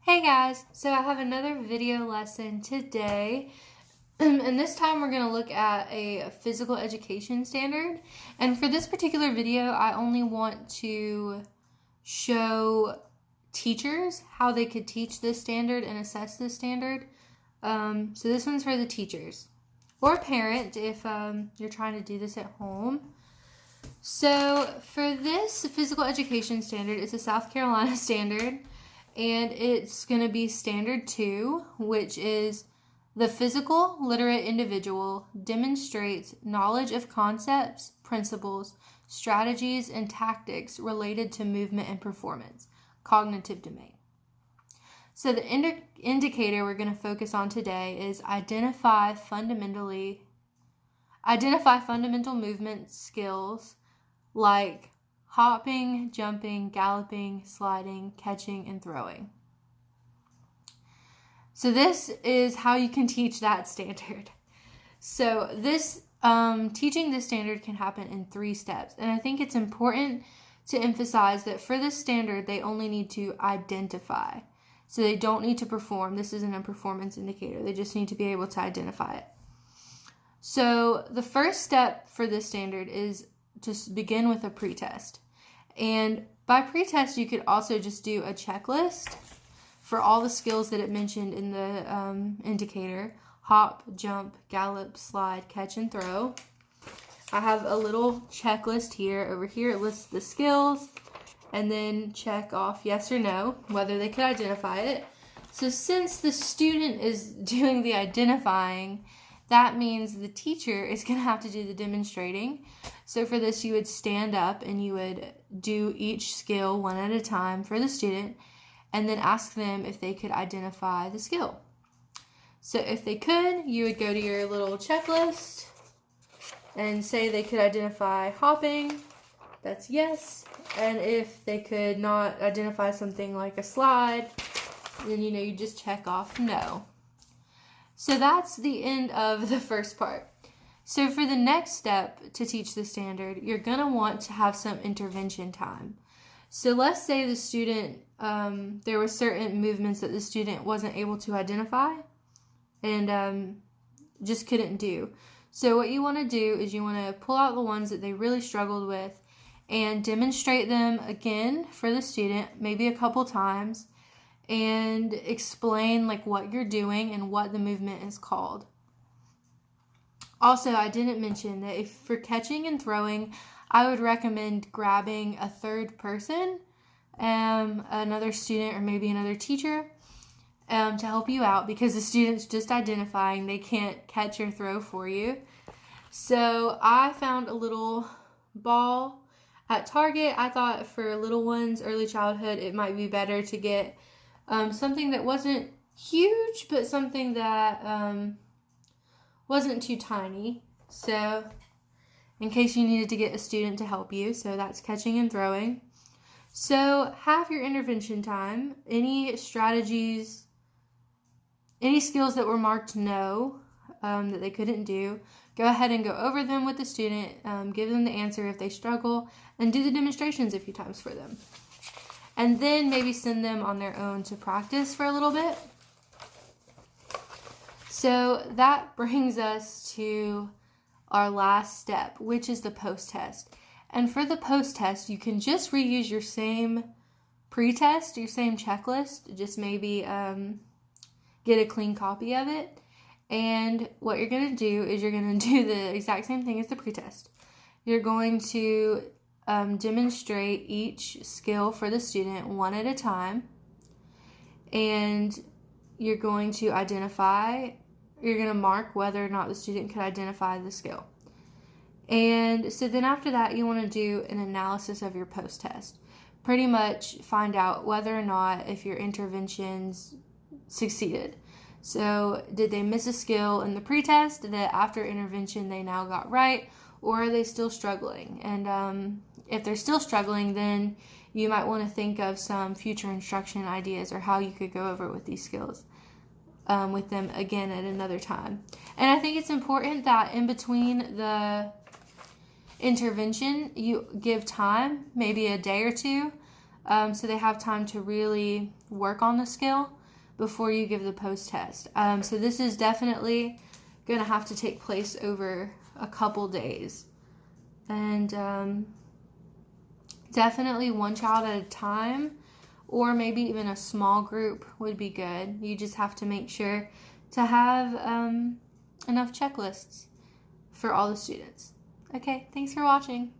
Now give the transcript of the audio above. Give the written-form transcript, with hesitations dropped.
Hey guys, so I have another video lesson today, and this time we're going to look at a physical education standard. And for this particular video, I only want to show teachers how they could teach this standard and assess this standard. So this one's for the teachers or parent if you're trying to do this at home. So for this physical education standard, it's a South Carolina standard. And it's going to be standard 2, which is the physical literate individual demonstrates knowledge of concepts, principles, strategies, and tactics related to movement and performance, cognitive domain. So the indicator we're going to focus on today is identify fundamental movement skills like hopping, jumping, galloping, sliding, catching, and throwing. So this is how you can teach that standard. So this teaching this standard can happen in 3 steps. And I think it's important to emphasize that for this standard, they only need to identify. So they don't need to perform. This isn't a performance indicator. They just need to be able to identify it. So the first step for this standard is to begin with a pretest. And by pretest, you could also just do a checklist for all the skills that it mentioned in the indicator: hop, jump, gallop, slide, catch, and throw. I have a little checklist here. Over here, it lists the skills, and then check off yes or no, whether they could identify it. So since the student is doing the identifying, that means the teacher is going to have to do the demonstrating. So for this, you would stand up and you would do each skill one at a time for the student and then ask them if they could identify the skill. So if they could, you would go to your little checklist and say they could identify hopping. That's yes. And if they could not identify something like a slide, then you just check off no. So that's the end of the first part. So for the next step to teach the standard, you're going to want to have some intervention time. So let's say the student, there were certain movements that the student wasn't able to identify and just couldn't do. So what you want to do is you want to pull out the ones that they really struggled with and demonstrate them again for the student, maybe a couple times, and explain what you're doing and what the movement is called. Also, I didn't mention that if for catching and throwing, I would recommend grabbing a third person, another student or maybe another teacher, to help you out because the student's just identifying. They can't catch or throw for you. So I found a little ball at Target. I thought for little ones, early childhood, it might be better to get something that wasn't huge, but something that wasn't too tiny. So in case you needed to get a student to help you, so that's catching and throwing. So have your intervention time. Any strategies, any skills that were marked no, that they couldn't do, go ahead and go over them with the student, give them the answer if they struggle, and do the demonstrations a few times for them. And then maybe send them on their own to practice for a little bit. So that brings us to our last step, which is the post-test. And for the post-test, you can just reuse your same pre-test, your same checklist, just maybe get a clean copy of it. And what you're going to do is you're going to do the exact same thing as the pre-test. You're going to demonstrate each skill for the student one at a time, and you're going to mark whether or not the student could identify the skill. And so then after that, you want to do an analysis of your post-test. Pretty much find out whether or not if your interventions succeeded. So did they miss a skill in the pre-test that after intervention they now got right, or are they still struggling? And if they're still struggling, then you might want to think of some future instruction ideas or how you could go over with these skills with them again at another time. And I think it's important that in between the intervention, you give time, maybe a day or two, so they have time to really work on the skill before you give the post-test. So this is definitely going to have to take place over a couple days. And definitely one child at a time, or maybe even a small group would be good. You just have to make sure to have enough checklists for all the students. Okay, thanks for watching.